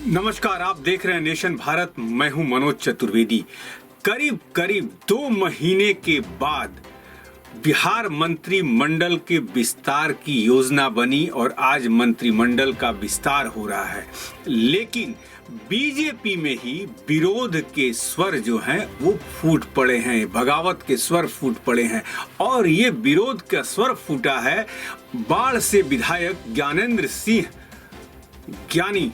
नमस्कार, आप देख रहे हैं नेशन भारत। मैं हूं मनोज चतुर्वेदी। करीब करीब 2 महीने के बाद बिहार मंत्रिमंडल के विस्तार की योजना बनी और आज मंत्रिमंडल का विस्तार हो रहा है। लेकिन बीजेपी में ही विरोध के स्वर जो हैं वो फूट पड़े हैं, बगावत के स्वर फूट पड़े हैं। और ये विरोध का स्वर फूटा है बाढ़ से विधायक ज्ञानेंद्र सिंह ज्ञानी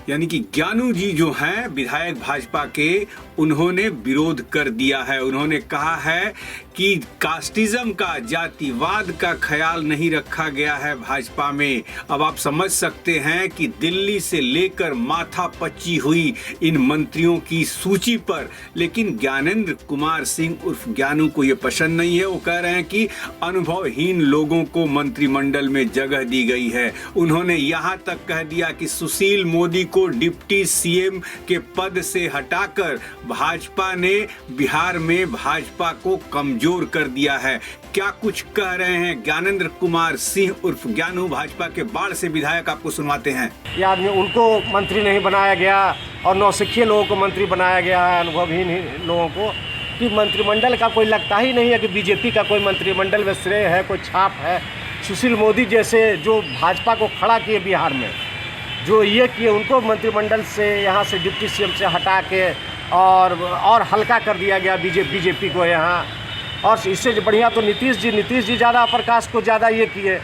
यानी कि ज्ञानू जी जो हैं विधायक भाजपा के, उन्होंने विरोध कर दिया है। उन्होंने कहा है कि कास्टिज्म का, जातिवाद का ख्याल नहीं रखा गया है भाजपा में। अब आप समझ सकते हैं कि दिल्ली से लेकर माथा पच्ची हुई इन मंत्रियों की सूची पर, लेकिन ज्ञानेंद्र कुमार सिंह उर्फ ज्ञानू को ये पसंद नहीं है। वो कह रहे हैं कि अनुभवहीन लोगों को मंत्रिमंडल में जगह दी गई है। उन्होंने यहाँ तक कह दिया कि सुशील मोदी को डिप्टी सीएम के पद से हटाकर भाजपा ने बिहार में भाजपा को कमजोर कर दिया है। क्या कुछ कह रहे हैं ज्ञानेंद्र कुमार सिंह उर्फ ज्ञानू, भाजपा के बाढ़ से विधायक, आपको सुनवाते हैं। ये आदमी, उनको मंत्री नहीं बनाया गया और नौसिखिए लोगों को मंत्री बनाया गया है, अनुभवहीन लोगों को। कि मंत्रिमंडल का कोई लगता ही नहीं है कि बीजेपी का कोई मंत्रिमंडल में श्रेय है, कोई छाप है। सुशील मोदी जैसे जो भाजपा को खड़ा किए बिहार में, जो ये किए, उनको मंत्रिमंडल से यहाँ से डिप्टी सीएम से हटा के और हल्का कर दिया गया बीजेपी को यहाँ। और इससे बढ़िया तो नीतीश जी ज़्यादा अपर कास्ट को ज़्यादा ये किए।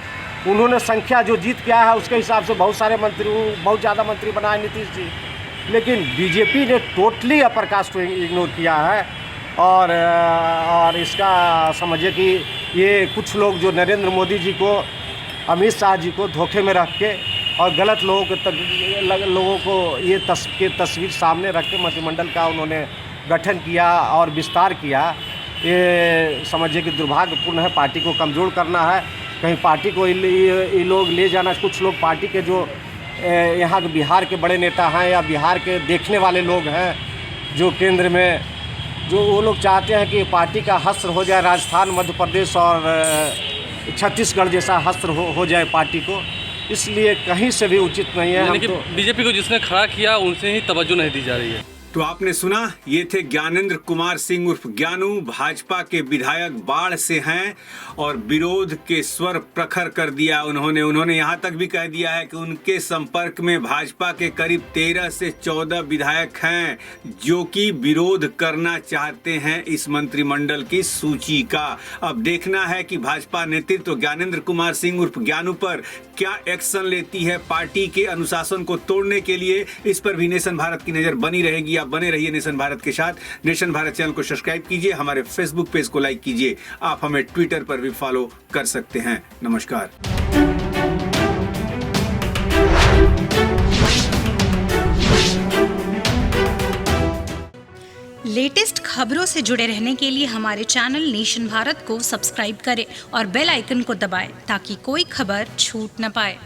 उन्होंने संख्या जो जीत किया है उसके हिसाब से बहुत ज़्यादा मंत्री बनाए नीतीश जी। लेकिन बीजेपी ने टोटली अपर कास्ट को इग्नोर किया है। और इसका समझिए कि ये कुछ लोग जो नरेंद्र मोदी जी को, अमित शाह जी को धोखे में रख के और गलत लोगों को ये तस्वीर सामने रख के मंत्रिमंडल का उन्होंने गठन किया और विस्तार किया। ये समझिए कि दुर्भाग्यपूर्ण है। पार्टी को कमज़ोर करना है, कहीं पार्टी को ये लोग ले जाना। कुछ लोग पार्टी के जो यहाँ के बिहार के बड़े नेता हैं या बिहार के देखने वाले लोग हैं जो केंद्र में, जो वो लोग चाहते हैं कि पार्टी का हस्त्र हो जाए राजस्थान, मध्य प्रदेश और छत्तीसगढ़ जैसा हस्त्र हो जाए पार्टी को। इसलिए कहीं से भी उचित नहीं है। यानी कि बीजेपी को जिसने खड़ा किया उनसे ही तवज्जो नहीं दी जा रही है। तो आपने सुना, ये थे ज्ञानेंद्र कुमार सिंह उर्फ ज्ञानू, भाजपा के विधायक बाढ़ से हैं और विरोध के स्वर प्रखर कर दिया उन्होंने यहाँ तक भी कह दिया है कि उनके संपर्क में भाजपा के करीब 13 से 14 विधायक हैं जो कि विरोध करना चाहते हैं इस मंत्रिमंडल की सूची का। अब देखना है कि भाजपा नेतृत्व ज्ञानेंद्र कुमार सिंह उर्फ ज्ञानू पर क्या एक्शन लेती है पार्टी के अनुशासन को तोड़ने के लिए। इस पर भी नेशन भारत की नजर बनी रहेगी। आप बने रहिए नेशन भारत के साथ। नेशन भारत चैनल को सब्सक्राइब कीजिए, हमारे फेसबुक पेज को लाइक कीजिए। आप हमें ट्विटर पर भी फॉलो कर सकते हैं। नमस्कार। लेटेस्ट खबरों से जुड़े रहने के लिए हमारे चैनल नेशन भारत को सब्सक्राइब करें और बेल आइकन को दबाएं ताकि कोई खबर छूट न पाए।